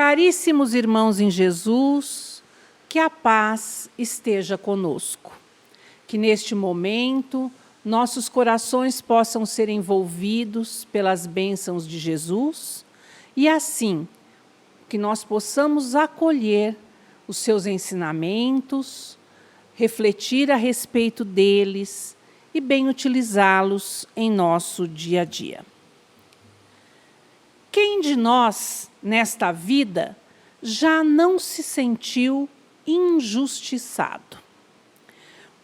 Caríssimos irmãos em Jesus, que a paz esteja conosco. Que neste momento nossos corações possam ser envolvidos pelas bênçãos de Jesus e assim que nós possamos acolher os seus ensinamentos, refletir a respeito deles e bem utilizá-los em nosso dia a dia. Quem de nós, nesta vida, já não se sentiu injustiçado?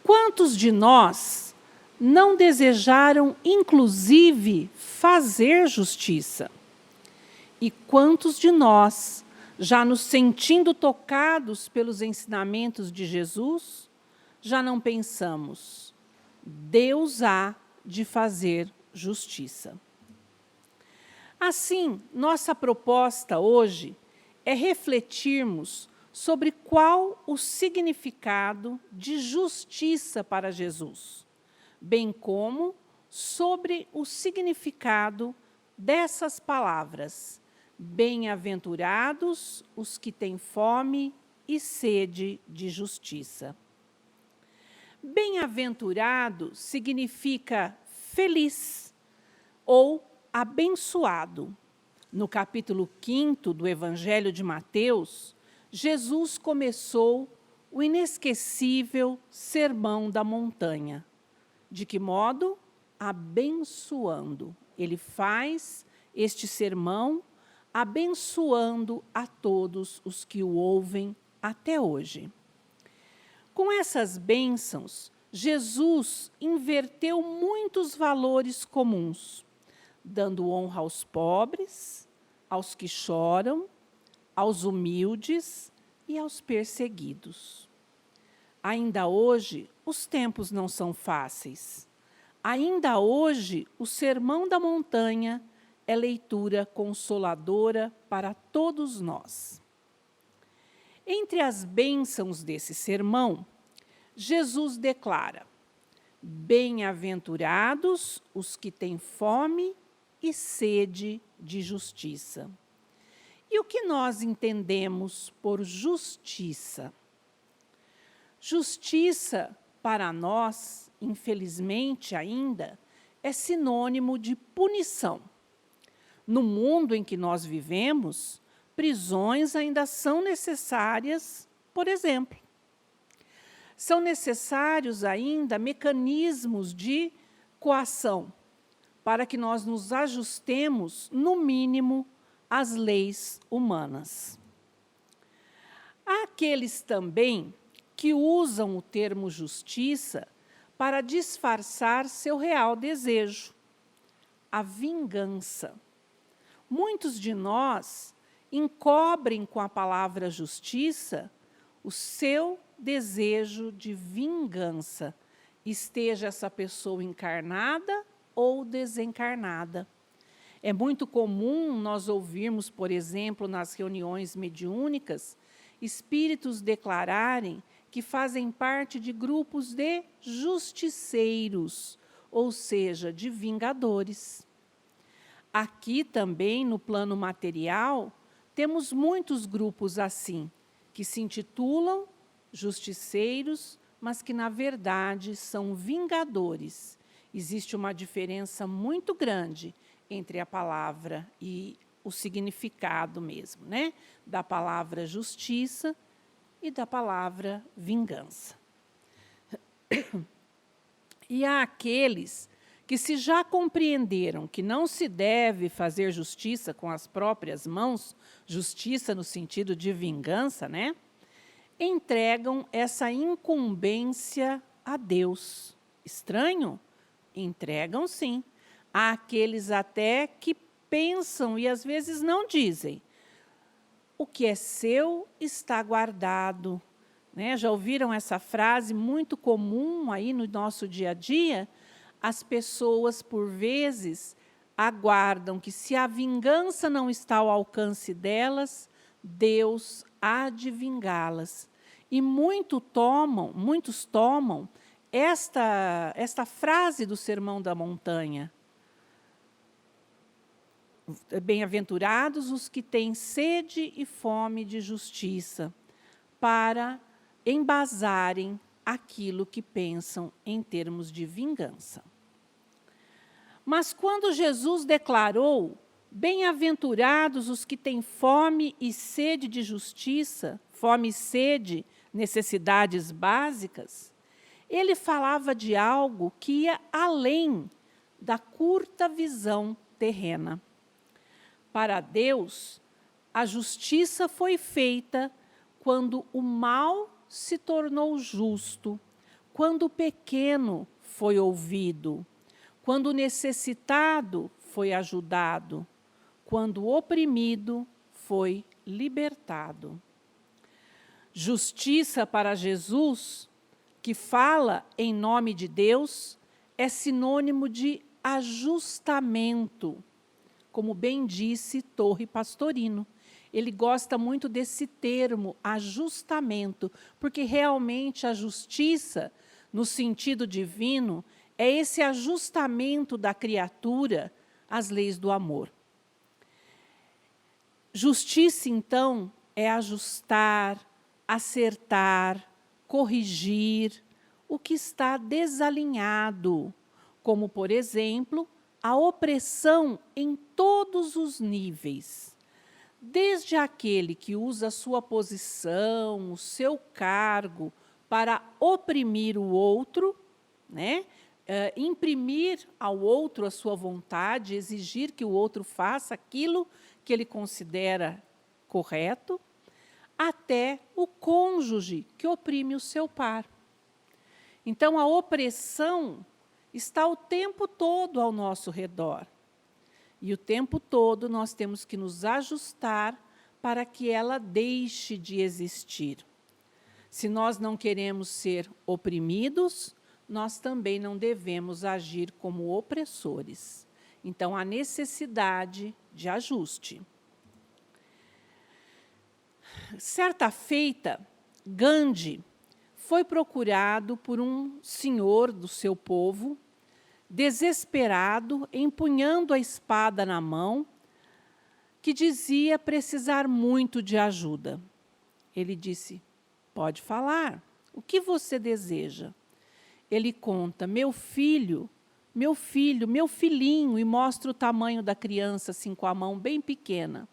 Quantos de nós não desejaram, inclusive, fazer justiça? E quantos de nós, já nos sentindo tocados pelos ensinamentos de Jesus, já não pensamos, Deus há de fazer justiça? Assim, nossa proposta hoje é refletirmos sobre qual o significado de justiça para Jesus, bem como sobre o significado dessas palavras: bem-aventurados os que têm fome e sede de justiça. Bem-aventurado significa feliz ou abençoado. No capítulo 5 do Evangelho de Mateus, Jesus começou o inesquecível Sermão da Montanha. De que modo? Abençoando. Ele faz este sermão abençoando a todos os que o ouvem até hoje. Com essas bênçãos, Jesus inverteu muitos valores comuns, dando honra aos pobres, aos que choram, aos humildes e aos perseguidos. Ainda hoje, os tempos não são fáceis. Ainda hoje, o Sermão da Montanha é leitura consoladora para todos nós. Entre as bênçãos desse sermão, Jesus declara: bem-aventurados os que têm fome e sede de justiça. E o que nós entendemos por justiça? Justiça, para nós, infelizmente ainda, é sinônimo de punição. No mundo em que nós vivemos, prisões ainda são necessárias, por exemplo. São necessários ainda mecanismos de coação, para que nós nos ajustemos, no mínimo, às leis humanas. Há aqueles também que usam o termo justiça para disfarçar seu real desejo, a vingança. Muitos de nós encobrem com a palavra justiça o seu desejo de vingança, esteja essa pessoa encarnada ou desencarnada. É muito comum nós ouvirmos, por exemplo, nas reuniões mediúnicas, espíritos declararem que fazem parte de grupos de justiceiros, ou seja, de vingadores. Aqui também, no plano material, temos muitos grupos assim, que se intitulam justiceiros, mas que, na verdade, são vingadores. Existe uma diferença muito grande entre a palavra e o significado mesmo, né? Da palavra justiça e da palavra vingança. E há aqueles que, se já compreenderam que não se deve fazer justiça com as próprias mãos, justiça no sentido de vingança, né? Entregam essa incumbência a Deus. Estranho? Entregam, sim. Há aqueles até que pensam e às vezes não dizem: o que é seu está guardado. Né? Já ouviram essa frase muito comum aí no nosso dia a dia? As pessoas, por vezes, aguardam que, se a vingança não está ao alcance delas, Deus há de vingá-las. E muitos tomam esta frase do Sermão da Montanha: Bem-aventurados os que têm sede e fome de justiça, para embasarem aquilo que pensam em termos de vingança. Mas quando Jesus declarou: bem-aventurados os que têm fome e sede de justiça, fome e sede, necessidades básicas, ele falava de algo que ia além da curta visão terrena. Para Deus, a justiça foi feita quando o mal se tornou justo, quando o pequeno foi ouvido, quando o necessitado foi ajudado, quando o oprimido foi libertado. Justiça para Jesus, que fala em nome de Deus, é sinônimo de ajustamento, como bem disse Torre Pastorino. Ele gosta muito desse termo, ajustamento, porque realmente a justiça, no sentido divino, é esse ajustamento da criatura às leis do amor. Justiça, então, é ajustar, acertar, corrigir o que está desalinhado, como, por exemplo, a opressão em todos os níveis. Desde aquele que usa a sua posição, o seu cargo, para oprimir o outro, né? Imprimir ao outro a sua vontade, exigir que o outro faça aquilo que ele considera correto, até o cônjuge que oprime o seu par. Então, a opressão está o tempo todo ao nosso redor. E o tempo todo nós temos que nos ajustar para que ela deixe de existir. Se nós não queremos ser oprimidos, nós também não devemos agir como opressores. Então, há necessidade de ajuste. Certa feita, Gandhi foi procurado por um senhor do seu povo, desesperado, empunhando a espada na mão, que dizia precisar muito de ajuda. Ele disse: pode falar, o que você deseja? Ele conta: meu filhinho, e mostra o tamanho da criança, assim, com a mão bem pequena,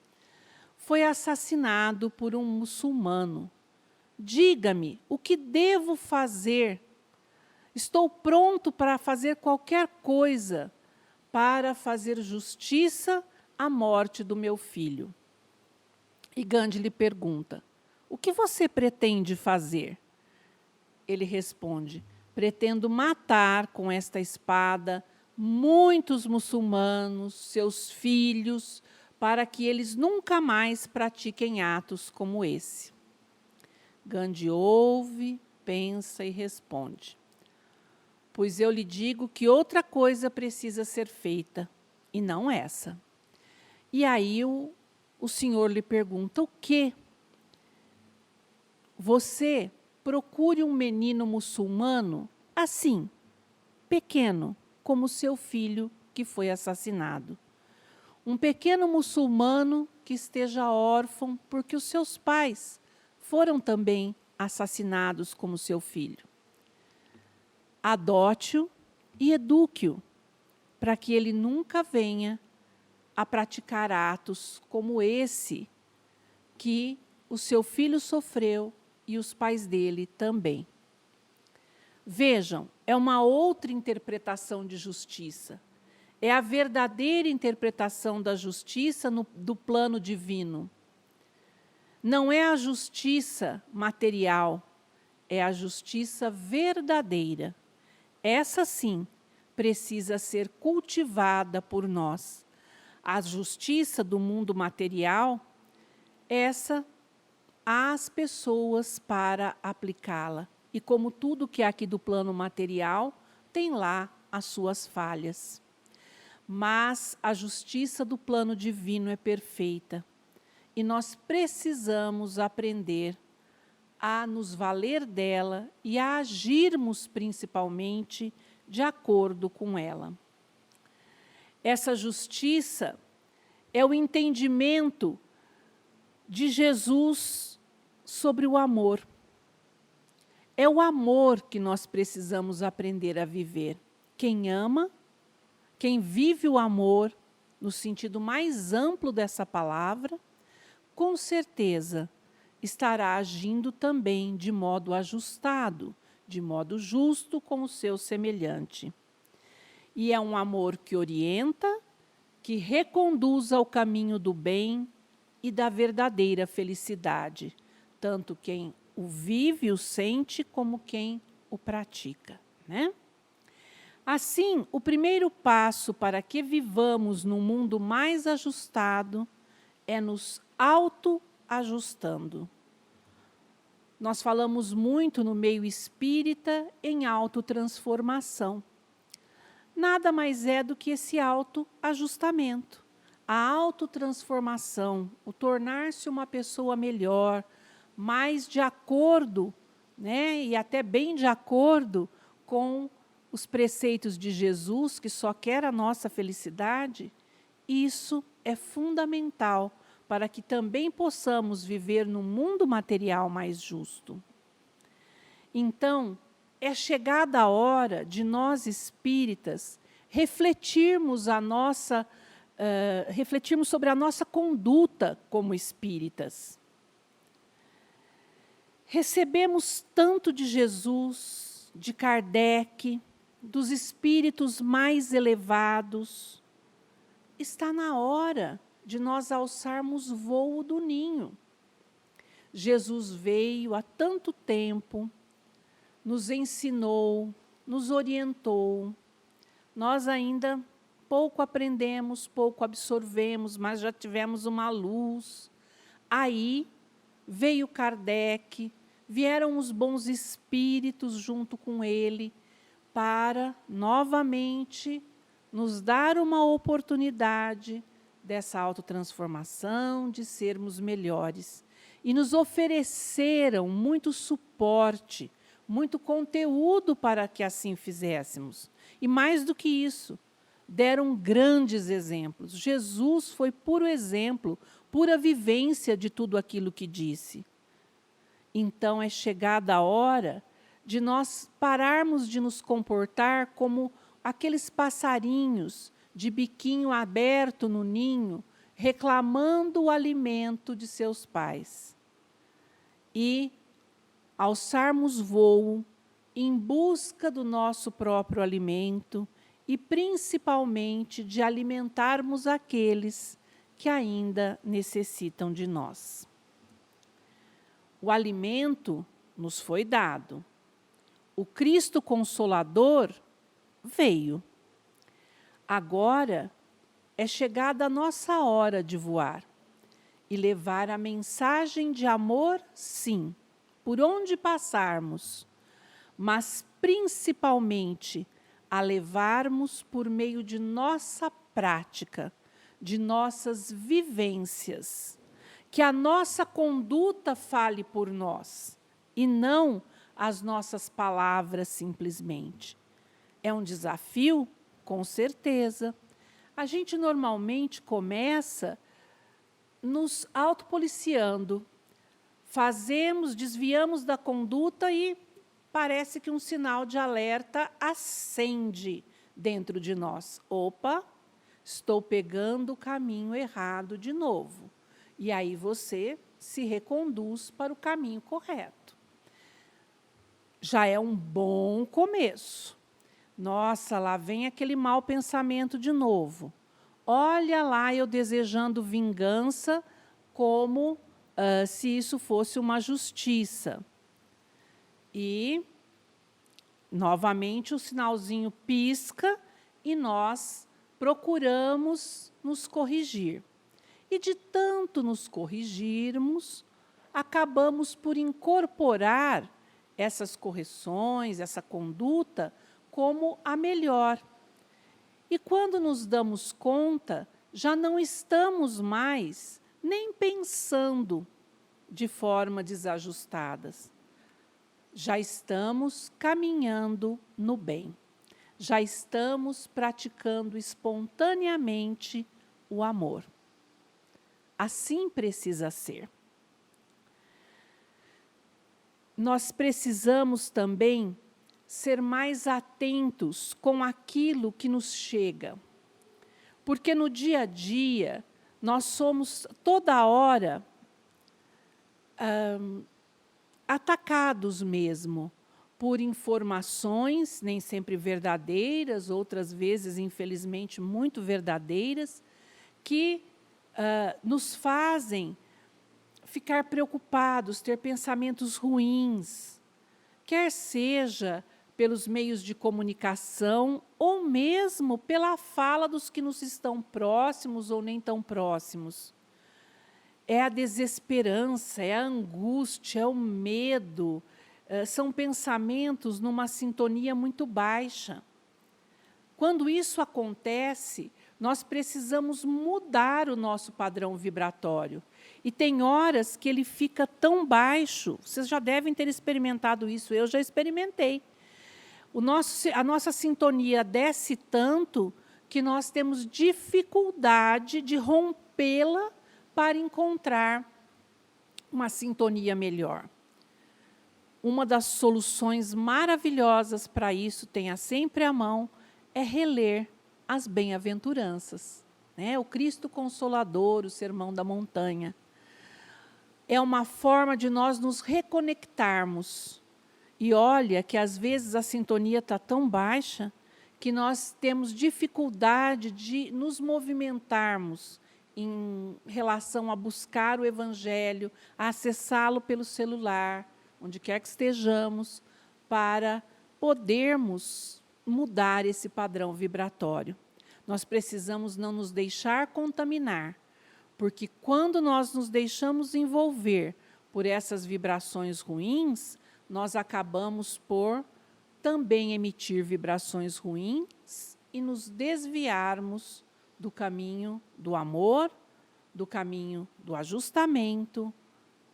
foi assassinado por um muçulmano. Diga-me, o que devo fazer? Estou pronto para fazer qualquer coisa para fazer justiça à morte do meu filho. E Gandhi lhe pergunta: o que você pretende fazer? Ele responde: pretendo matar com esta espada muitos muçulmanos, seus filhos, para que eles nunca mais pratiquem atos como esse. Gandhi ouve, pensa e responde: pois eu lhe digo que outra coisa precisa ser feita, e não essa. E aí o senhor lhe pergunta: o quê? Você procure um menino muçulmano assim, pequeno, como seu filho que foi assassinado. Um pequeno muçulmano que esteja órfão porque os seus pais foram também assassinados como seu filho. Adote-o e eduque-o, para que ele nunca venha a praticar atos como esse que o seu filho sofreu e os pais dele também. Vejam, é uma outra interpretação de justiça. É a verdadeira interpretação da justiça do plano divino. Não é a justiça material, é a justiça verdadeira. Essa, sim, precisa ser cultivada por nós. A justiça do mundo material, essa há as pessoas para aplicá-la. E como tudo que é aqui do plano material, tem lá as suas falhas. Mas a justiça do plano divino é perfeita. E nós precisamos aprender a nos valer dela e a agirmos principalmente de acordo com ela. Essa justiça, é o entendimento de Jesus sobre o amor. É o amor que nós precisamos aprender a viver. Quem ama, quem vive o amor, no sentido mais amplo dessa palavra, com certeza estará agindo também de modo ajustado, de modo justo com o seu semelhante. E é um amor que orienta, que reconduz ao caminho do bem e da verdadeira felicidade, tanto quem o vive, o sente, como quem o pratica, né? Assim, o primeiro passo para que vivamos num mundo mais ajustado é nos autoajustando. Nós falamos muito no meio espírita em autotransformação. Nada mais é do que esse autoajustamento, a autotransformação, o tornar-se uma pessoa melhor, mais de acordo, né, e até bem de acordo com os preceitos de Jesus, que só quer a nossa felicidade. Isso é fundamental para que também possamos viver num mundo material mais justo. Então, é chegada a hora de nós espíritas refletirmos sobre a nossa conduta como espíritas. Recebemos tanto de Jesus, de Kardec, dos espíritos mais elevados. Está na hora de nós alçarmos voo do ninho. Jesus veio há tanto tempo, nos ensinou, nos orientou. Nós ainda pouco aprendemos, pouco absorvemos, mas já tivemos uma luz. Aí veio Kardec, vieram os bons espíritos junto com ele, para novamente nos dar uma oportunidade dessa autotransformação, de sermos melhores. E nos ofereceram muito suporte, muito conteúdo para que assim fizéssemos. E mais do que isso, deram grandes exemplos. Jesus foi puro exemplo, pura vivência de tudo aquilo que disse. Então é chegada a hora de nós pararmos de nos comportar como aqueles passarinhos de biquinho aberto no ninho, reclamando o alimento de seus pais. E alçarmos voo em busca do nosso próprio alimento e, principalmente, de alimentarmos aqueles que ainda necessitam de nós. O alimento nos foi dado. O Cristo Consolador veio. Agora é chegada a nossa hora de voar e levar a mensagem de amor, sim, por onde passarmos, mas principalmente a levarmos por meio de nossa prática, de nossas vivências, que a nossa conduta fale por nós e não as nossas palavras simplesmente. É um desafio? Com certeza. A gente normalmente começa nos autopoliciando, desviamos da conduta e parece que um sinal de alerta acende dentro de nós. Opa, estou pegando o caminho errado de novo. E aí você se reconduz para o caminho correto. Já é um bom começo. Nossa, lá vem aquele mau pensamento de novo. Olha lá, eu desejando vingança como se isso fosse uma justiça. E, novamente, o sinalzinho pisca e nós procuramos nos corrigir. E, de tanto nos corrigirmos, acabamos por incorporar essas correções, essa conduta, como a melhor. E quando nos damos conta, já não estamos mais nem pensando de forma desajustadas. Já estamos caminhando no bem. Já estamos praticando espontaneamente o amor. assim precisa ser. Nós precisamos também ser mais atentos com aquilo que nos chega. Porque no dia a dia, nós somos toda hora atacados mesmo por informações, nem sempre verdadeiras, outras vezes, infelizmente, muito verdadeiras, que nos fazem ficar preocupados, ter pensamentos ruins, quer seja pelos meios de comunicação ou mesmo pela fala dos que nos estão próximos ou nem tão próximos. É a desesperança, é a angústia, é o medo, são pensamentos numa sintonia muito baixa. Quando isso acontece, nós precisamos mudar o nosso padrão vibratório. E tem horas que ele fica tão baixo, vocês já devem ter experimentado isso, eu já experimentei. A nossa sintonia desce tanto que nós temos dificuldade de rompê-la para encontrar uma sintonia melhor. Uma das soluções maravilhosas para isso, tenha sempre à mão, é reler as bem-aventuranças, né? O Cristo Consolador, o Sermão da Montanha. É uma forma de nós nos reconectarmos. E olha que às vezes a sintonia está tão baixa que nós temos dificuldade de nos movimentarmos em relação a buscar o Evangelho, a acessá-lo pelo celular, onde quer que estejamos, para podermos mudar esse padrão vibratório. Nós precisamos não nos deixar contaminar, porque quando nós nos deixamos envolver por essas vibrações ruins, nós acabamos por também emitir vibrações ruins e nos desviarmos do caminho do amor, do caminho do ajustamento,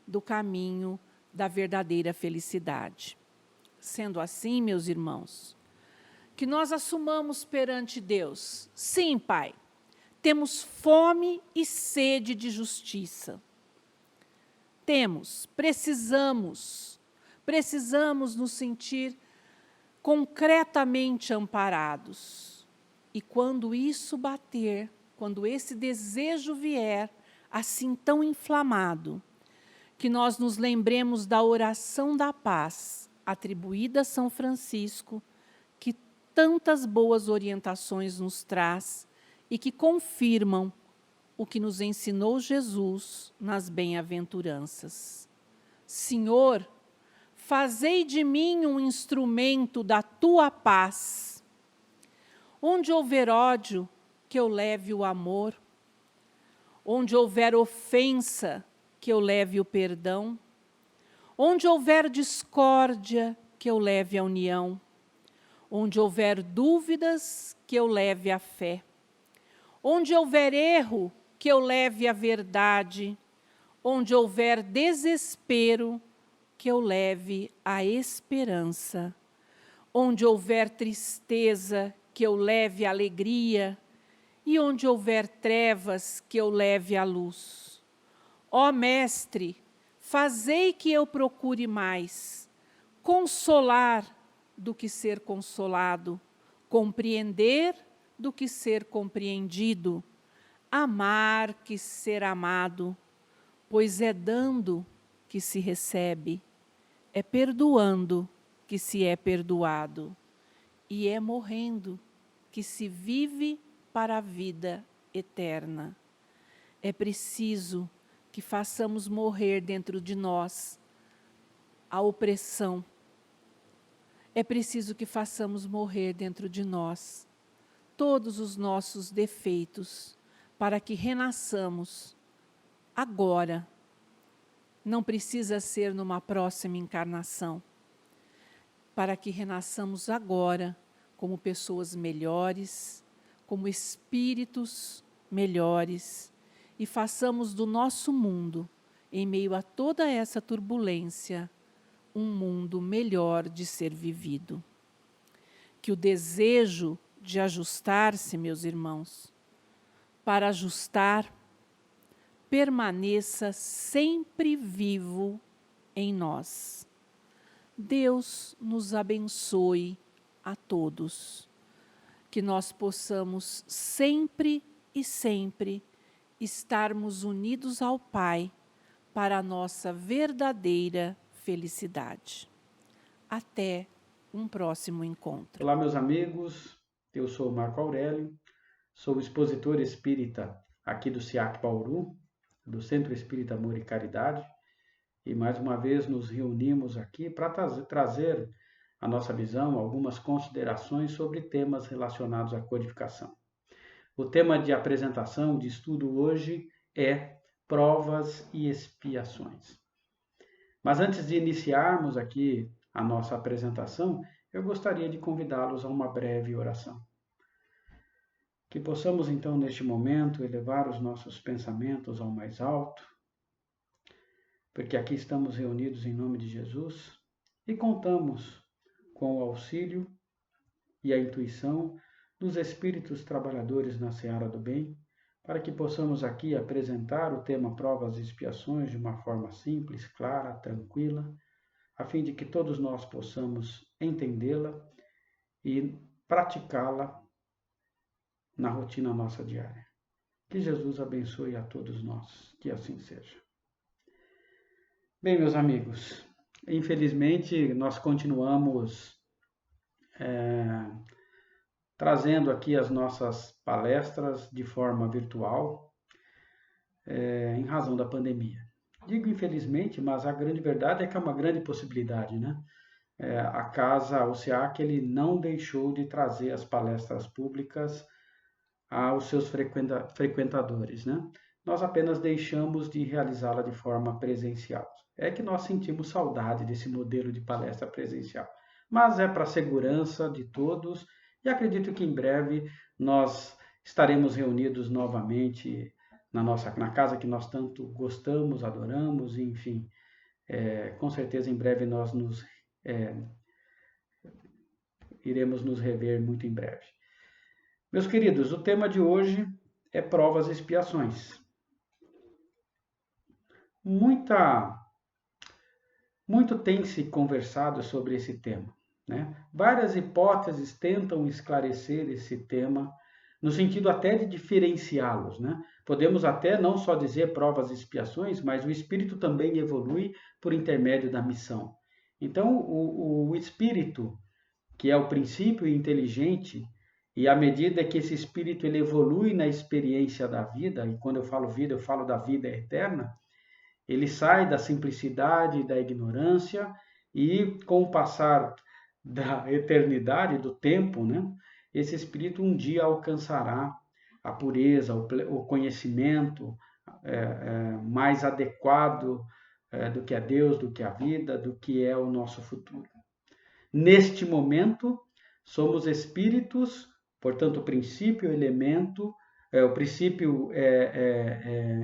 do caminho da verdadeira felicidade. Sendo assim, meus irmãos, que nós assumamos perante Deus, sim, Pai, temos fome e sede de justiça. Precisamos nos sentir concretamente amparados. E quando isso bater, quando esse desejo vier, assim tão inflamado, que nós nos lembremos da oração da paz, atribuída a São Francisco, que tantas boas orientações nos traz e que confirmam o que nos ensinou Jesus nas bem-aventuranças. Senhor, fazei de mim um instrumento da tua paz. Onde houver ódio, que eu leve o amor. Onde houver ofensa, que eu leve o perdão. Onde houver discórdia, que eu leve a união. Onde houver dúvidas, que eu leve a fé. Onde houver erro, que eu leve a verdade. Onde houver desespero, que eu leve a esperança. Onde houver tristeza, que eu leve a alegria. E onde houver trevas, que eu leve a luz. Ó Mestre, fazei que eu procure mais consolar do que ser consolado, compreender do que ser compreendido, amar que ser amado, pois é dando que se recebe, é perdoando que se é perdoado, e é morrendo que se vive para a vida eterna. É preciso que façamos morrer dentro de nós a opressão. É preciso que façamos morrer dentro de nós todos os nossos defeitos, para que renasçamos agora. Não precisa ser numa próxima encarnação. Para que renasçamos agora como pessoas melhores, como espíritos melhores, e façamos do nosso mundo, em meio a toda essa turbulência, um mundo melhor de ser vivido. Que o desejo de ajustar-se, meus irmãos, para ajustar, permaneça sempre vivo em nós. Deus nos abençoe a todos, que nós possamos sempre e sempre estarmos unidos ao Pai para a nossa verdadeira felicidade. Até um próximo encontro. Olá, meus amigos, eu sou Marco Aurélio, sou expositor espírita aqui do SEAC Bauru, do Centro Espírita Amor e Caridade, e mais uma vez nos reunimos aqui para trazer a nossa visão, algumas considerações sobre temas relacionados à codificação. O tema de apresentação, de estudo hoje é provas e expiações. Mas antes de iniciarmos aqui a nossa apresentação, eu gostaria de convidá-los a uma breve oração. Que possamos então, neste momento, elevar os nossos pensamentos ao mais alto, porque aqui estamos reunidos em nome de Jesus e contamos com o auxílio e a intuição dos espíritos trabalhadores na seara do bem, para que possamos aqui apresentar o tema provas e expiações de uma forma simples, clara, tranquila, a fim de que todos nós possamos entendê-la e praticá-la na rotina nossa diária. Que Jesus abençoe a todos nós, que assim seja. Bem, meus amigos, infelizmente nós continuamos trazendo aqui as nossas palestras de forma virtual, em razão da pandemia. Digo infelizmente, mas a grande verdade é que é uma grande possibilidade, né? A casa, o SEAC, ele não deixou de trazer as palestras públicas aos seus frequentadores, né? Nós apenas deixamos de realizá-la de forma presencial. É que nós sentimos saudade desse modelo de palestra presencial, mas é para a segurança de todos e acredito que em breve nós estaremos reunidos novamente na casa que nós tanto gostamos, adoramos, enfim, com certeza em breve nós iremos nos rever muito em breve. Meus queridos, o tema de hoje é provas e expiações. Muito tem se conversado sobre esse tema, né? Várias hipóteses tentam esclarecer esse tema, no sentido até de diferenciá-los, né? Podemos até não só dizer provas e expiações, mas o espírito também evolui por intermédio da missão. Então, o espírito, que é o princípio inteligente, e à medida que esse espírito ele evolui na experiência da vida, e quando eu falo vida, eu falo da vida eterna, ele sai da simplicidade e da ignorância, e com o passar da eternidade, do tempo, né, esse espírito um dia alcançará a pureza, o conhecimento mais adequado do que é Deus, do que é a vida, do que é o nosso futuro. Neste momento, somos espíritos, portanto, o princípio, o elemento, o princípio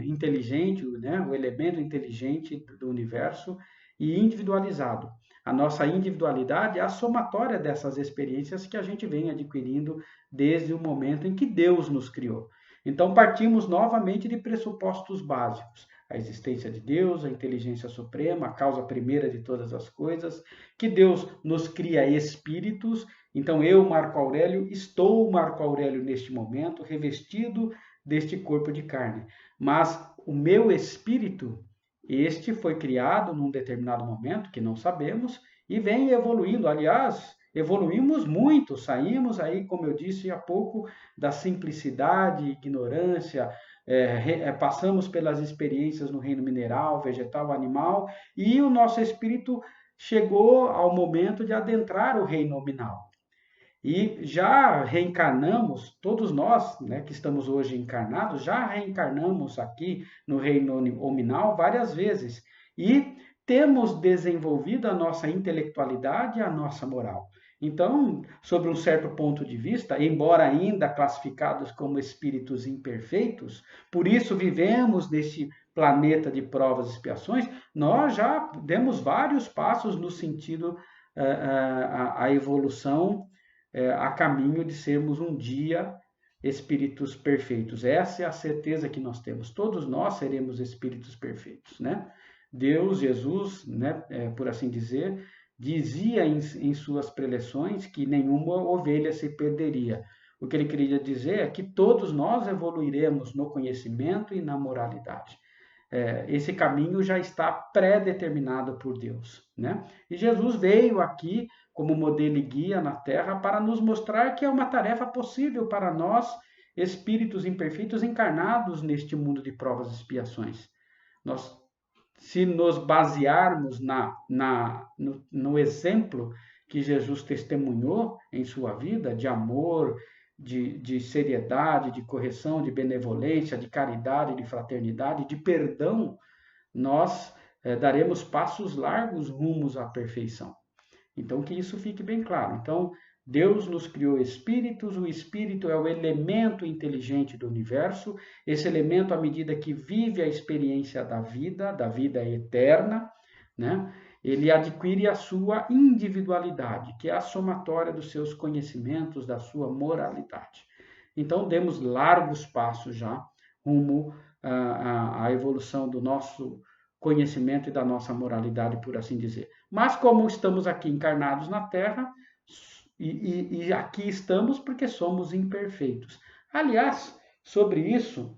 inteligente, né? O elemento inteligente do universo e individualizado. A nossa individualidade é a somatória dessas experiências que a gente vem adquirindo desde o momento em que Deus nos criou. Então, partimos novamente de pressupostos básicos. A existência de Deus, a inteligência suprema, a causa primeira de todas as coisas, que Deus nos cria espíritos. Então, eu, Marco Aurélio, estou Marco Aurélio neste momento, revestido deste corpo de carne. Mas o meu espírito, este foi criado num determinado momento, que não sabemos, e vem evoluindo. Aliás, evoluímos muito, saímos aí, como eu disse há pouco, da simplicidade, ignorância, passamos pelas experiências no reino mineral, vegetal, animal, e o nosso espírito chegou ao momento de adentrar o reino nominal. E já reencarnamos, todos nós, né, que estamos hoje encarnados, já reencarnamos aqui no reino nominal várias vezes. E temos desenvolvido a nossa intelectualidade e a nossa moral. Então, sobre um certo ponto de vista, embora ainda classificados como espíritos imperfeitos, por isso vivemos neste planeta de provas e expiações, nós já demos vários passos no sentido a evolução a caminho de sermos um dia espíritos perfeitos. Essa é a certeza que nós temos. Todos nós seremos espíritos perfeitos, né? Deus, Jesus, né, por assim dizer, dizia em suas preleções que nenhuma ovelha se perderia. O que ele queria dizer é que todos nós evoluiremos no conhecimento e na moralidade. Esse caminho já está pré-determinado por Deus, né? E Jesus veio aqui como modelo e guia na Terra para nos mostrar que é uma tarefa possível para nós, espíritos imperfeitos encarnados neste mundo de provas e expiações. Nós, se nos basearmos no exemplo que Jesus testemunhou em sua vida, de amor, de seriedade, de correção, de benevolência, de caridade, de fraternidade, de perdão, nós daremos passos largos rumos à perfeição. Então, que isso fique bem claro. Então, Deus nos criou espíritos, o espírito é o elemento inteligente do universo, esse elemento, à medida que vive a experiência da vida eterna, né? Ele adquire a sua individualidade, que é a somatória dos seus conhecimentos, da sua moralidade. Então, demos largos passos já rumo à evolução do nosso conhecimento e da nossa moralidade, por assim dizer. Mas como estamos aqui encarnados na Terra, e aqui estamos porque somos imperfeitos. Aliás, sobre isso,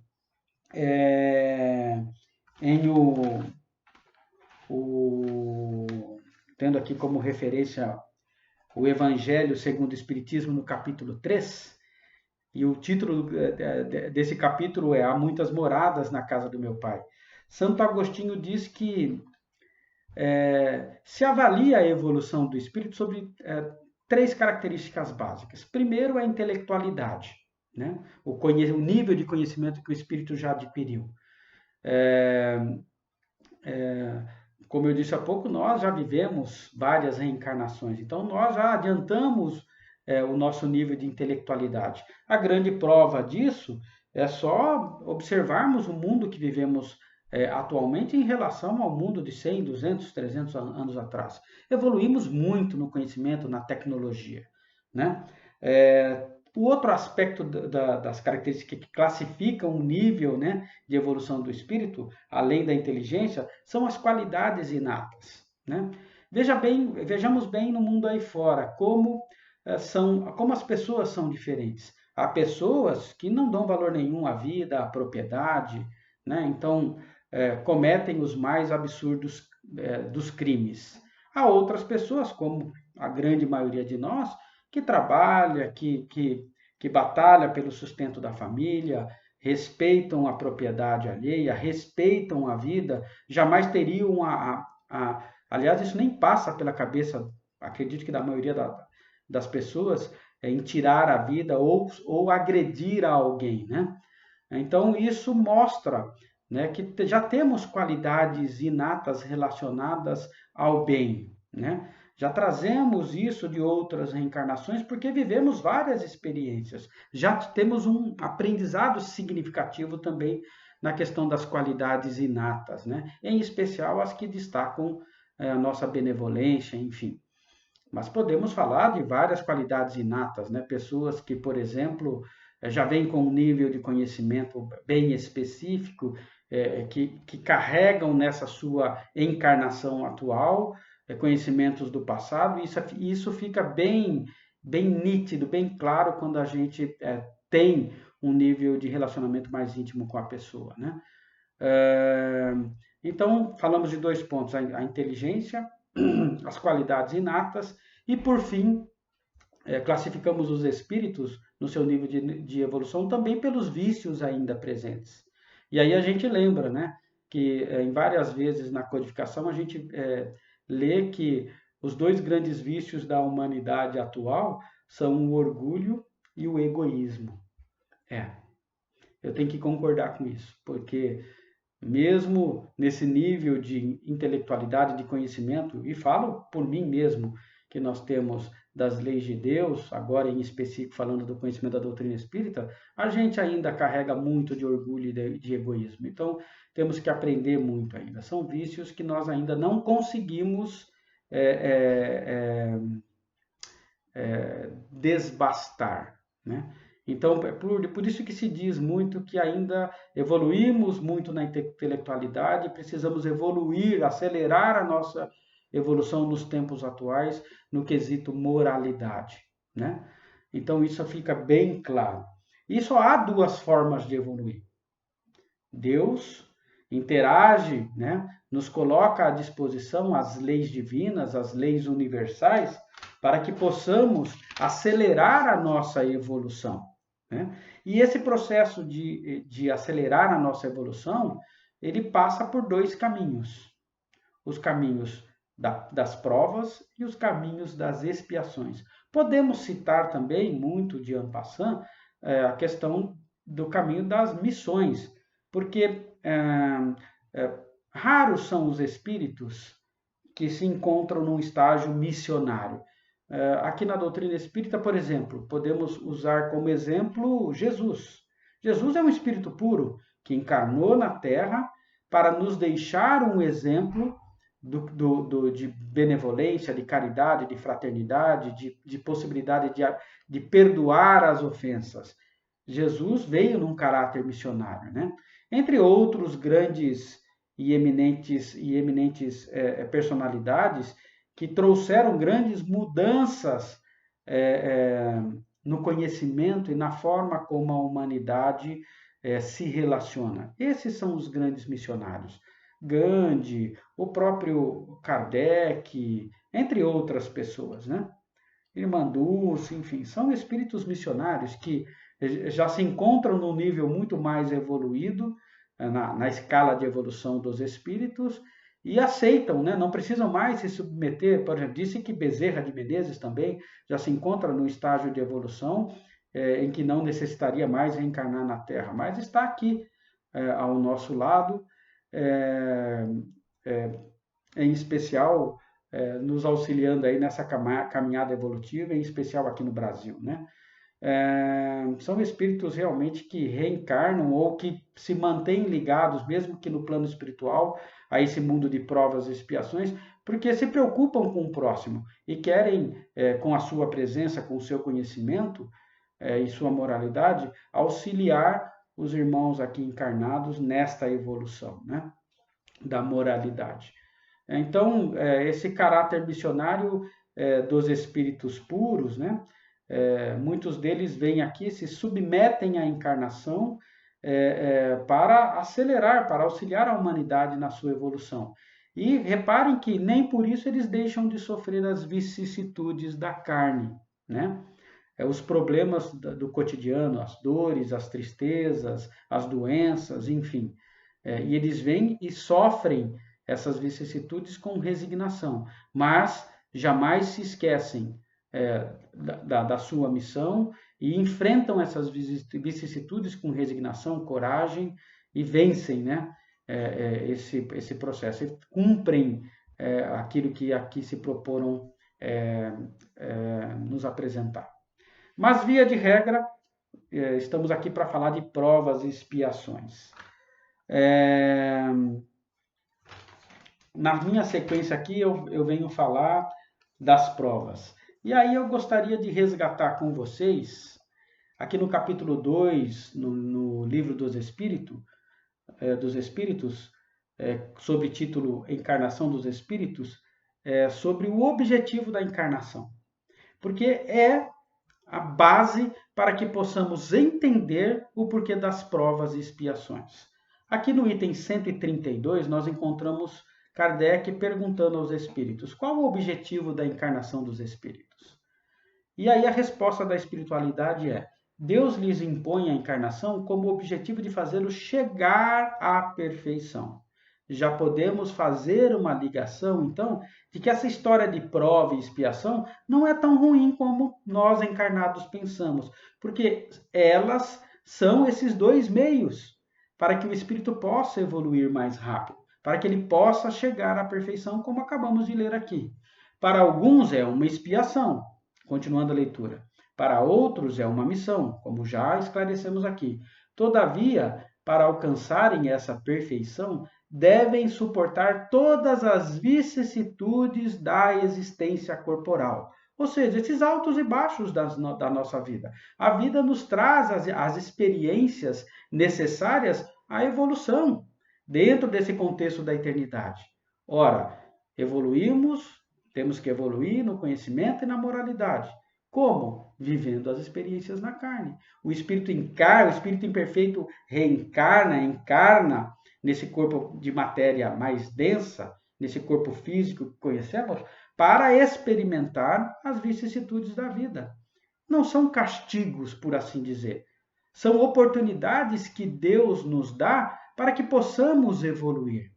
tendo aqui como referência o Evangelho segundo o Espiritismo, no capítulo 3, e o título desse capítulo é Há Muitas Moradas na Casa do Meu Pai. Santo Agostinho diz que se avalia a evolução do espírito sobre três características básicas. Primeiro, a intelectualidade, né? O nível de conhecimento que o espírito já adquiriu. Como eu disse há pouco, nós já vivemos várias reencarnações, então nós já adiantamos o nosso nível de intelectualidade. A grande prova disso é só observarmos o mundo que vivemos atualmente em relação ao mundo de 100, 200, 300 anos atrás. Evoluímos muito no conhecimento, na tecnologia, né? O outro aspecto das características que classificam o nível, né, de evolução do espírito, além da inteligência, são as qualidades inatas, né? Vejamos bem no mundo aí fora como as pessoas são diferentes. Há pessoas que não dão valor nenhum à vida, à propriedade, né? Então cometem os mais absurdos dos crimes. Há outras pessoas, como a grande maioria de nós, que trabalha, que batalha pelo sustento da família, respeitam a propriedade alheia, respeitam a vida, jamais teriam aliás, isso nem passa pela cabeça, acredito que da maioria das pessoas, em tirar a vida ou agredir a alguém, né? Então, isso mostra, né, que já temos qualidades inatas relacionadas ao bem, né? Já trazemos isso de outras reencarnações porque vivemos várias experiências. Já temos um aprendizado significativo também na questão das qualidades inatas, né? Em especial as que destacam a nossa benevolência, enfim. Mas podemos falar de várias qualidades inatas, né? Pessoas que, por exemplo, já vêm com um nível de conhecimento bem específico, que carregam nessa sua encarnação atual conhecimentos do passado, e isso fica bem nítido, bem claro quando a gente tem um nível de relacionamento mais íntimo com a pessoa, né? Então, falamos de dois pontos, a inteligência, as qualidades inatas, e, por fim, classificamos os espíritos no seu nível de evolução também pelos vícios ainda presentes. E aí a gente lembra, né, que em várias vezes na codificação a gente lê que os dois grandes vícios da humanidade atual são o orgulho e o egoísmo. Eu tenho que concordar com isso, porque mesmo nesse nível de intelectualidade, de conhecimento, e falo por mim mesmo, que nós temos das leis de Deus, agora em específico falando do conhecimento da doutrina espírita, a gente ainda carrega muito de orgulho e de egoísmo. Então, temos que aprender muito ainda. São vícios que nós ainda não conseguimos desbastar, né? Então, por isso que se diz muito que ainda evoluímos muito na intelectualidade, precisamos evoluir, acelerar a nossa evolução nos tempos atuais no quesito moralidade, né? Então, isso fica bem claro. E só há duas formas de evoluir. Deus interage, né? Nos coloca à disposição as leis divinas, as leis universais, para que possamos acelerar a nossa evolução, né? E esse processo de acelerar a nossa evolução, ele passa por dois caminhos. Os caminhos das provas e os caminhos das expiações. Podemos citar também, muito de en passant, a questão do caminho das missões, porque raros são os espíritos que se encontram num estágio missionário. Aqui na doutrina espírita, por exemplo, podemos usar como exemplo Jesus. Jesus é um espírito puro que encarnou na Terra para nos deixar um exemplo de benevolência, de caridade, de fraternidade, de possibilidade de perdoar as ofensas. Jesus veio num caráter missionário, né? Entre outros grandes e eminentes personalidades que trouxeram grandes mudanças no conhecimento e na forma como a humanidade se relaciona. Esses são os grandes missionários. Gandhi, o próprio Kardec, entre outras pessoas, né? Irmã Dulce, enfim, são espíritos missionários que já se encontram num nível muito mais evoluído na escala de evolução dos espíritos e aceitam, né? Não precisam mais se submeter. Por exemplo, disse que Bezerra de Menezes também já se encontra num estágio de evolução em que não necessitaria mais reencarnar na Terra, mas está aqui ao nosso lado, em especial nos auxiliando aí nessa caminhada evolutiva, em especial aqui no Brasil, né? São espíritos realmente que reencarnam ou que se mantêm ligados, mesmo que no plano espiritual, a esse mundo de provas e expiações, porque se preocupam com o próximo e querem, com a sua presença, com o seu conhecimento e sua moralidade, auxiliar os irmãos aqui encarnados nesta evolução, né, da moralidade. Então, esse caráter missionário dos espíritos puros, né, muitos deles vêm aqui, se submetem à encarnação para acelerar, para auxiliar a humanidade na sua evolução. E reparem que nem por isso eles deixam de sofrer as vicissitudes da carne, né? Os problemas do cotidiano, as dores, as tristezas, as doenças, enfim. E eles vêm e sofrem essas vicissitudes com resignação, mas jamais se esquecem da sua missão e enfrentam essas vicissitudes com resignação, coragem e vencem, né, esse processo, e cumprem aquilo que aqui se proporam nos apresentar. Mas, via de regra, estamos aqui para falar de provas e expiações. Na minha sequência aqui, eu venho falar das provas. E aí eu gostaria de resgatar com vocês, aqui no capítulo 2, no livro dos Espíritos, sob título Encarnação dos Espíritos, sobre o objetivo da encarnação. Porque é a base para que possamos entender o porquê das provas e expiações. Aqui no item 132, nós encontramos Kardec perguntando aos espíritos: qual o objetivo da encarnação dos espíritos? E aí a resposta da espiritualidade é: Deus lhes impõe a encarnação como objetivo de fazê-los chegar à perfeição. Já podemos fazer uma ligação, então, de que essa história de prova e expiação não é tão ruim como nós encarnados pensamos, porque elas são esses dois meios para que o espírito possa evoluir mais rápido, para que ele possa chegar à perfeição, como acabamos de ler aqui. Para alguns é uma expiação, continuando a leitura. Para outros é uma missão, como já esclarecemos aqui. Todavia, para alcançarem essa perfeição, devem suportar todas as vicissitudes da existência corporal. Ou seja, esses altos e baixos da nossa vida. A vida nos traz as experiências necessárias à evolução dentro desse contexto da eternidade. Ora, evoluímos, temos que evoluir no conhecimento e na moralidade. Como? Vivendo as experiências na carne. O espírito encarna, o espírito imperfeito encarna nesse corpo de matéria mais densa, nesse corpo físico que conhecemos, para experimentar as vicissitudes da vida. Não são castigos, por assim dizer. São oportunidades que Deus nos dá para que possamos evoluir.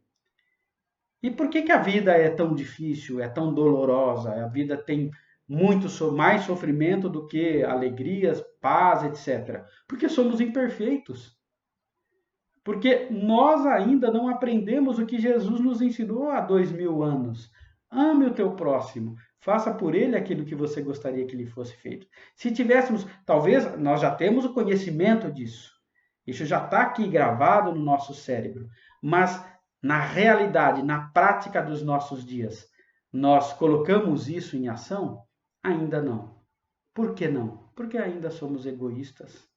E por que a vida é tão difícil, é tão dolorosa? A vida tem muito mais sofrimento do que alegrias, paz, etc. Porque somos imperfeitos. Porque nós ainda não aprendemos o que Jesus nos ensinou há 2000 anos. Ame o teu próximo. Faça por ele aquilo que você gostaria que lhe fosse feito. Se tivéssemos, talvez nós já temos o conhecimento disso. Isso já está aqui gravado no nosso cérebro. Mas na realidade, na prática dos nossos dias, nós colocamos isso em ação? Ainda não. Por que não? Porque ainda somos egoístas.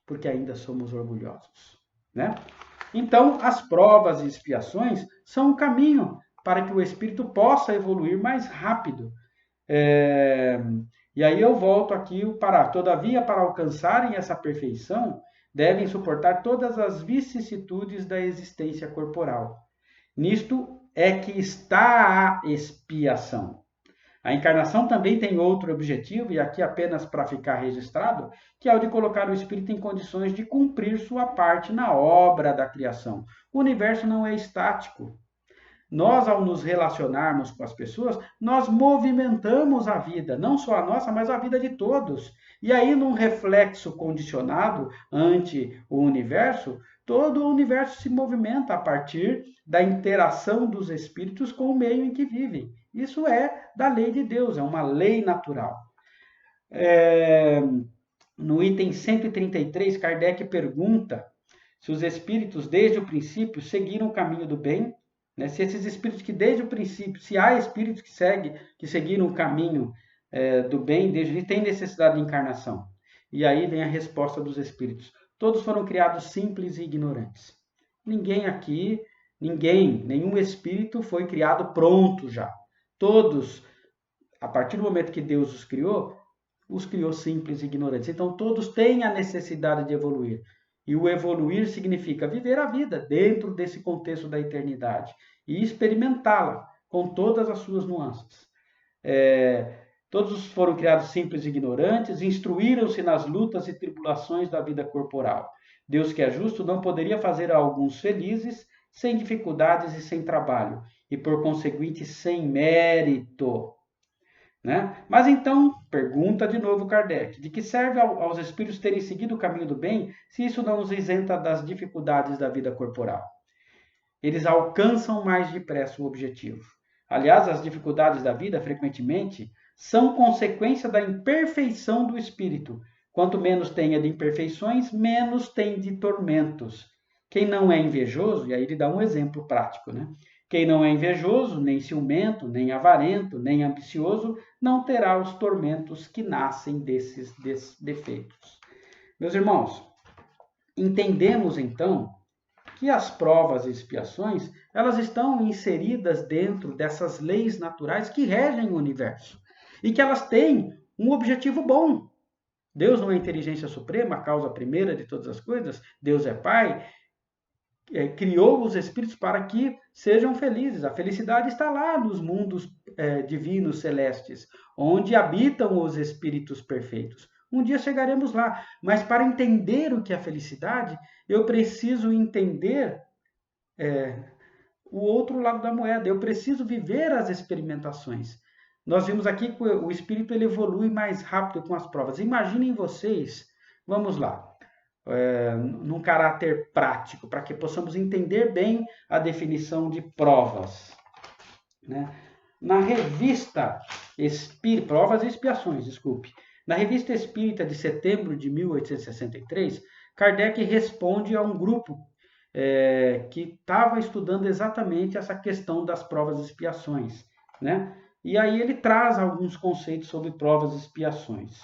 Porque ainda somos orgulhosos, né? Então, as provas e expiações são um caminho para que o espírito possa evoluir mais rápido. E aí eu volto aqui para, todavia, para alcançarem essa perfeição, devem suportar todas as vicissitudes da existência corporal. Nisto é que está a expiação. A encarnação também tem outro objetivo, e aqui apenas para ficar registrado, que é o de colocar o espírito em condições de cumprir sua parte na obra da criação. O universo não é estático. Nós, ao nos relacionarmos com as pessoas, nós movimentamos a vida, não só a nossa, mas a vida de todos. E aí, num reflexo condicionado ante o universo, todo o universo se movimenta a partir da interação dos espíritos com o meio em que vivem. Isso é da lei de Deus, é uma lei natural. No item 133, Kardec pergunta se os espíritos, desde o princípio, seguiram o caminho do bem, né? Se esses espíritos que, desde o princípio, se há espíritos que seguiram o caminho do bem, desde ele tem necessidade de encarnação. E aí vem a resposta dos espíritos. Todos foram criados simples e ignorantes. Ninguém aqui, nenhum espírito foi criado pronto já. Todos, a partir do momento que Deus os criou simples e ignorantes. Então, todos têm a necessidade de evoluir. E o evoluir significa viver a vida dentro desse contexto da eternidade e experimentá-la com todas as suas nuances. Todos foram criados simples e ignorantes, instruíram-se nas lutas e tribulações da vida corporal. Deus, que é justo, não poderia fazer alguns felizes sem dificuldades e sem trabalho, e por conseguinte sem mérito. Né? Mas então, pergunta de novo Kardec, de que serve aos espíritos terem seguido o caminho do bem, se isso não os isenta das dificuldades da vida corporal? Eles alcançam mais depressa o objetivo. Aliás, as dificuldades da vida, frequentemente, são consequência da imperfeição do espírito. Quanto menos tenha de imperfeições, menos tem de tormentos. Quem não é invejoso, e aí ele dá um exemplo prático, né? Quem não é invejoso, nem ciumento, nem avarento, nem ambicioso, não terá os tormentos que nascem desses defeitos. Meus irmãos, entendemos então que as provas e expiações, elas estão inseridas dentro dessas leis naturais que regem o universo e que elas têm um objetivo bom. Deus não é a inteligência suprema, a causa primeira de todas as coisas, Deus é Pai, criou os espíritos para que sejam felizes. A felicidade está lá nos mundos divinos celestes, onde habitam os espíritos perfeitos. Um dia chegaremos lá, mas para entender o que é felicidade, eu preciso entender o outro lado da moeda. Eu preciso viver as experimentações. Nós vimos aqui que o espírito ele evolui mais rápido com as provas. Imaginem vocês, vamos lá, num caráter prático, para que possamos entender bem a definição de provas. Né? Na revista Provas e Expiações, desculpe. Na Revista Espírita de setembro de 1863, Kardec responde a um grupo que estava estudando exatamente essa questão das provas e expiações. Né? E aí ele traz alguns conceitos sobre provas e expiações.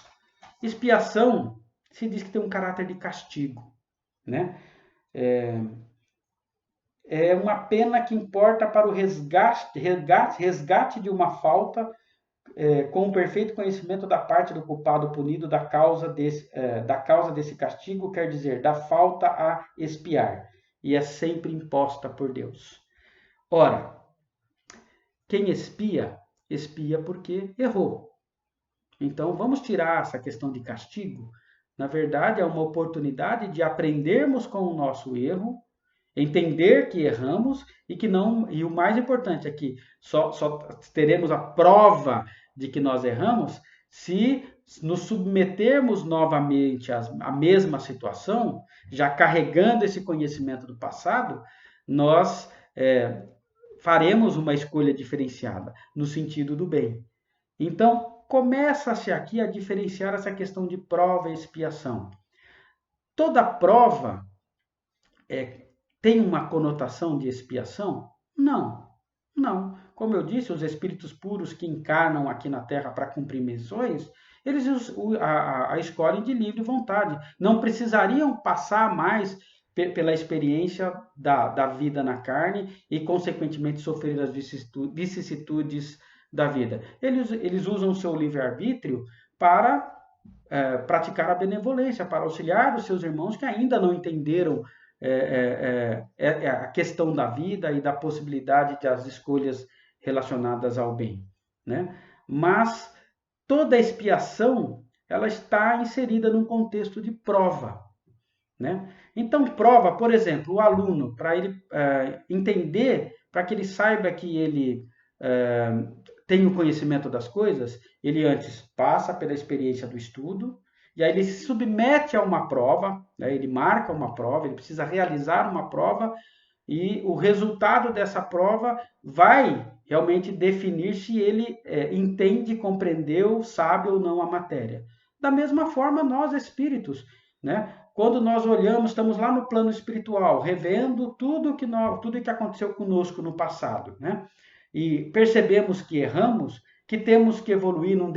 Expiação se diz que tem um caráter de castigo, né? É uma pena que importa para o resgate de uma falta com o perfeito conhecimento da parte do culpado punido da causa desse castigo, quer dizer, da falta a expiar, e é sempre imposta por Deus. Ora, quem expia, expia porque errou. Então, vamos tirar essa questão de castigo. Na verdade, é uma oportunidade de aprendermos com o nosso erro, entender que erramos e que não. E o mais importante é que só teremos a prova de que nós erramos se nos submetermos novamente à mesma situação, já carregando esse conhecimento do passado, nós faremos uma escolha diferenciada no sentido do bem. Então, começa-se aqui a diferenciar essa questão de prova e expiação. Toda prova tem uma conotação de expiação? Não, não. Como eu disse, os espíritos puros que encarnam aqui na Terra para cumprir missões, eles a escolhem de livre vontade. Não precisariam passar mais pela experiência da vida na carne e, consequentemente, sofrer as vicissitudes da vida. Eles usam o seu livre-arbítrio para praticar a benevolência, para auxiliar os seus irmãos que ainda não entenderam a questão da vida e da possibilidade das escolhas relacionadas ao bem, né? Mas toda a expiação ela está inserida num contexto de prova, né? Então, prova, por exemplo, o aluno, para ele entender, para que ele saiba que ele tem o conhecimento das coisas, ele antes passa pela experiência do estudo, e aí ele se submete a uma prova, né? Ele marca uma prova, ele precisa realizar uma prova, e o resultado dessa prova vai realmente definir se ele entende, compreendeu, sabe ou não a matéria. Da mesma forma, nós espíritos, né? Quando nós olhamos, estamos lá no plano espiritual, revendo tudo que aconteceu conosco no passado, né? E percebemos que erramos, que temos que evoluir numa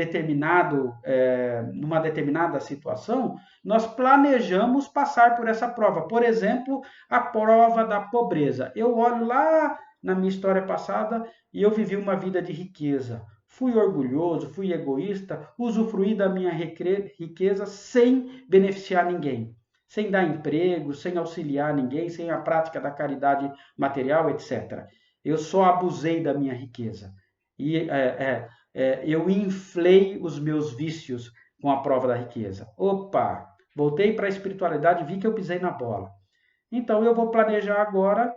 determinada situação, nós planejamos passar por essa prova. Por exemplo, a prova da pobreza. Eu olho lá na minha história passada e eu vivi uma vida de riqueza. Fui orgulhoso, fui egoísta, usufruí da minha riqueza sem beneficiar ninguém, sem dar emprego, sem auxiliar ninguém, sem a prática da caridade material, etc. Eu só abusei da minha riqueza. E eu inflei os meus vícios com a prova da riqueza. Opa, voltei para a espiritualidade e vi que eu pisei na bola. Então eu vou planejar agora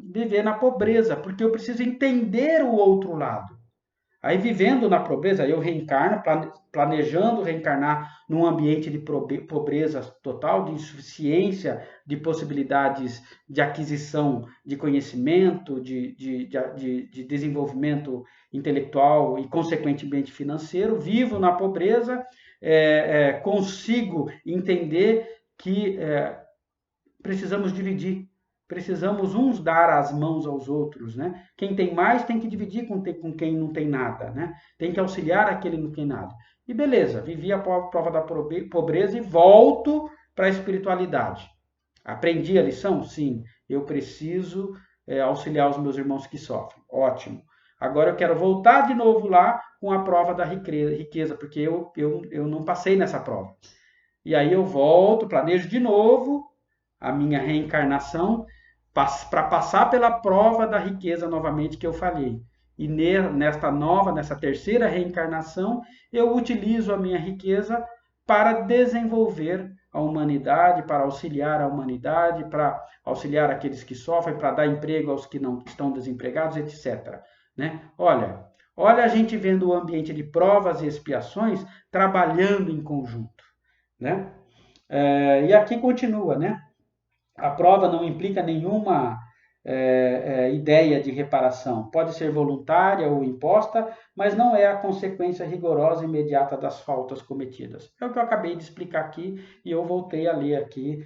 viver na pobreza, porque eu preciso entender o outro lado. Aí, vivendo na pobreza, eu reencarno, planejando reencarnar num ambiente de pobreza total, de insuficiência de possibilidades de aquisição de conhecimento, de desenvolvimento intelectual e, consequentemente, financeiro. Vivo na pobreza, consigo entender que precisamos dividir. Precisamos uns dar as mãos aos outros, né? Quem tem mais tem que dividir com quem não tem nada, né? Tem que auxiliar aquele que não tem nada. E beleza, vivi a prova da pobreza e volto para a espiritualidade. Aprendi a lição? Sim. Eu preciso auxiliar os meus irmãos que sofrem. Ótimo. Agora eu quero voltar de novo lá com a prova da riqueza, porque eu não passei nessa prova. E aí eu volto, planejo de novo a minha reencarnação para passar pela prova da riqueza novamente que eu falhei. E nessa terceira reencarnação, eu utilizo a minha riqueza para desenvolver a humanidade, para auxiliar a humanidade, para auxiliar aqueles que sofrem, para dar emprego aos que não estão desempregados, etc. Né? Olha a gente vendo o ambiente de provas e expiações trabalhando em conjunto. Né? E aqui continua, né? A prova não implica nenhuma ideia de reparação. Pode ser voluntária ou imposta, mas não é a consequência rigorosa e imediata das faltas cometidas. É o que eu acabei de explicar aqui e eu voltei a ler aqui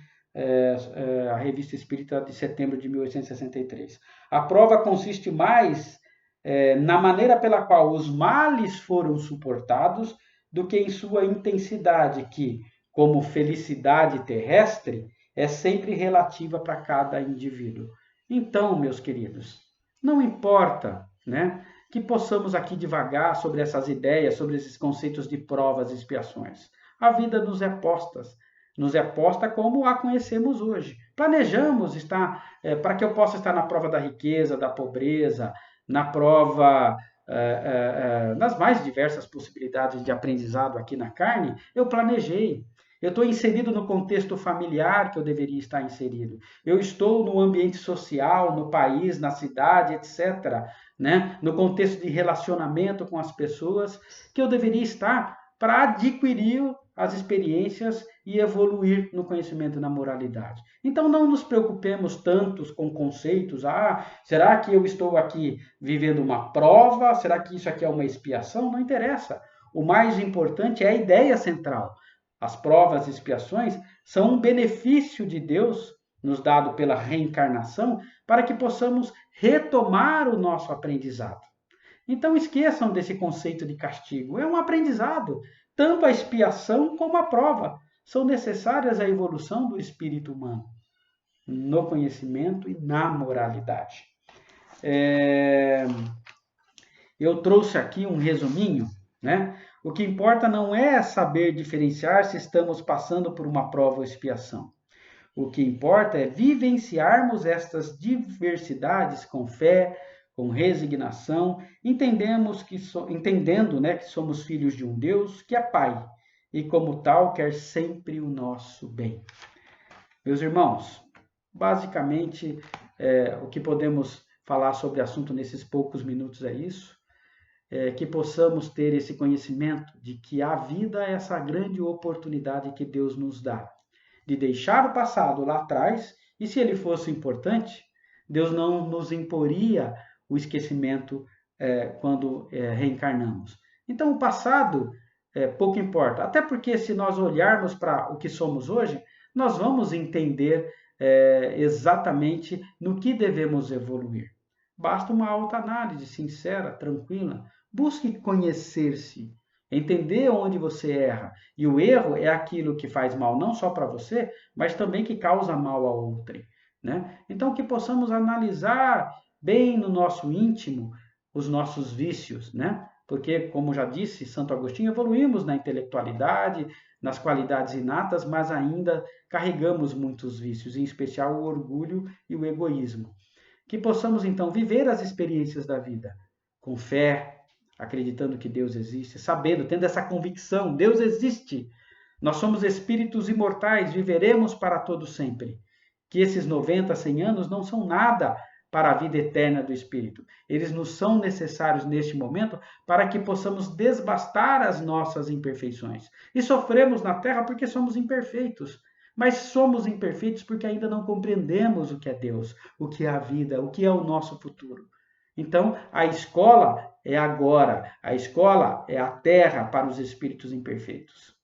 a Revista Espírita de setembro de 1863. A prova consiste mais na maneira pela qual os males foram suportados, do que em sua intensidade, que, como felicidade terrestre, é sempre relativa para cada indivíduo. Então, meus queridos, não importa, né, que possamos aqui divagar sobre essas ideias, sobre esses conceitos de provas e expiações. A vida nos é posta como a conhecemos hoje. Planejamos estar, para que eu possa estar na prova da riqueza, da pobreza, na prova, nas mais diversas possibilidades de aprendizado aqui na carne, eu planejei. Eu estou inserido no contexto familiar que eu deveria estar inserido. Eu estou no ambiente social, no país, na cidade, etc., né? No contexto de relacionamento com as pessoas que eu deveria estar para adquirir as experiências e evoluir no conhecimento e na moralidade. Então não nos preocupemos tantos com conceitos. Será que eu estou aqui vivendo uma prova? Será que isso aqui é uma expiação? Não interessa. O mais importante é a ideia central. As provas e expiações são um benefício de Deus nos dado pela reencarnação para que possamos retomar o nosso aprendizado. Então esqueçam desse conceito de castigo. É um aprendizado. Tanto a expiação como a prova são necessárias à evolução do espírito humano, no conhecimento e na moralidade. Eu trouxe aqui um resuminho, né? O que importa não é saber diferenciar se estamos passando por uma prova ou expiação. O que importa é vivenciarmos estas diversidades com fé, com resignação, entendendo, né, que somos filhos de um Deus que é Pai e, como tal, quer sempre o nosso bem. Meus irmãos, basicamente, o que podemos falar sobre o assunto nesses poucos minutos é isso. Que possamos ter esse conhecimento de que a vida é essa grande oportunidade que Deus nos dá, de deixar o passado lá atrás, e se ele fosse importante, Deus não nos imporia o esquecimento quando reencarnamos. Então, o passado pouco importa, até porque se nós olharmos para o que somos hoje, nós vamos entender exatamente no que devemos evoluir. Basta uma autoanálise sincera, tranquila. Busque conhecer-se, entender onde você erra. E o erro é aquilo que faz mal não só para você, mas também que causa mal a outrem, né? Então, que possamos analisar bem no nosso íntimo os nossos vícios, né? Porque, como já disse Santo Agostinho, evoluímos na intelectualidade, nas qualidades inatas, mas ainda carregamos muitos vícios, em especial o orgulho e o egoísmo. Que possamos, então, viver as experiências da vida com fé, acreditando que Deus existe, sabendo, tendo essa convicção, Deus existe. Nós somos espíritos imortais, viveremos para todo sempre. Que esses 90, 100 anos não são nada para a vida eterna do espírito. Eles nos são necessários neste momento para que possamos desbastar as nossas imperfeições. E sofremos na terra porque somos imperfeitos. Mas somos imperfeitos porque ainda não compreendemos o que é Deus, o que é a vida, o que é o nosso futuro. Então, a escola é agora, a escola é a terra para os espíritos imperfeitos.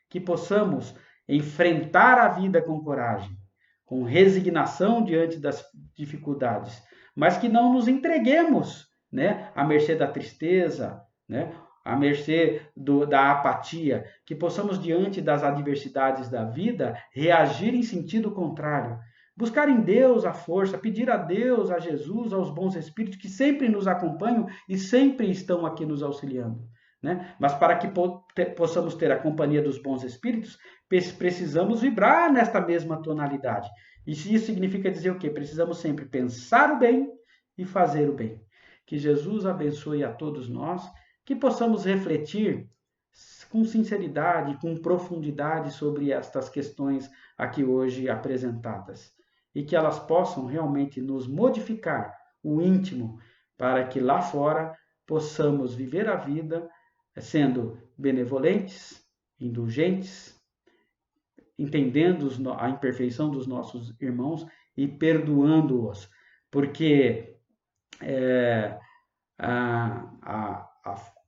Que possamos enfrentar a vida com coragem, com resignação diante das dificuldades, mas que não nos entreguemos, né, à mercê da tristeza, né, à mercê da apatia, que possamos, diante das adversidades da vida, reagir em sentido contrário. Buscar em Deus a força, pedir a Deus, a Jesus, aos bons espíritos que sempre nos acompanham e sempre estão aqui nos auxiliando, né? Mas para que possamos ter a companhia dos bons espíritos, precisamos vibrar nesta mesma tonalidade. E isso significa dizer o quê? Precisamos sempre pensar o bem e fazer o bem. Que Jesus abençoe a todos nós, que possamos refletir com sinceridade, com profundidade sobre estas questões aqui hoje apresentadas. E que elas possam realmente nos modificar o íntimo para que lá fora possamos viver a vida sendo benevolentes, indulgentes, entendendo a imperfeição dos nossos irmãos e perdoando-os. Porque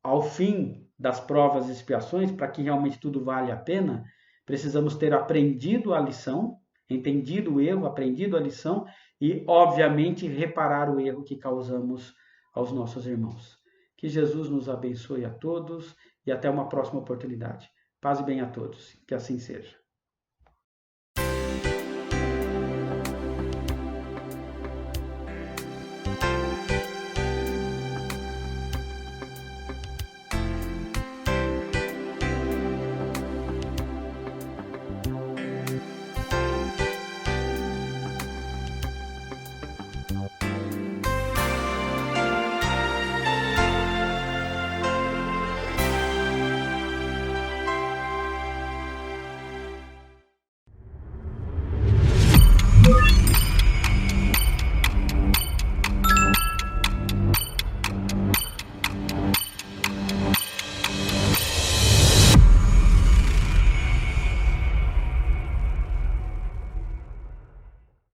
ao fim das provas e expiações, para que realmente tudo vale a pena, precisamos ter aprendido a lição, entendido o erro, aprendido a lição e, obviamente, reparar o erro que causamos aos nossos irmãos. Que Jesus nos abençoe a todos e até uma próxima oportunidade. Paz e bem a todos. Que assim seja.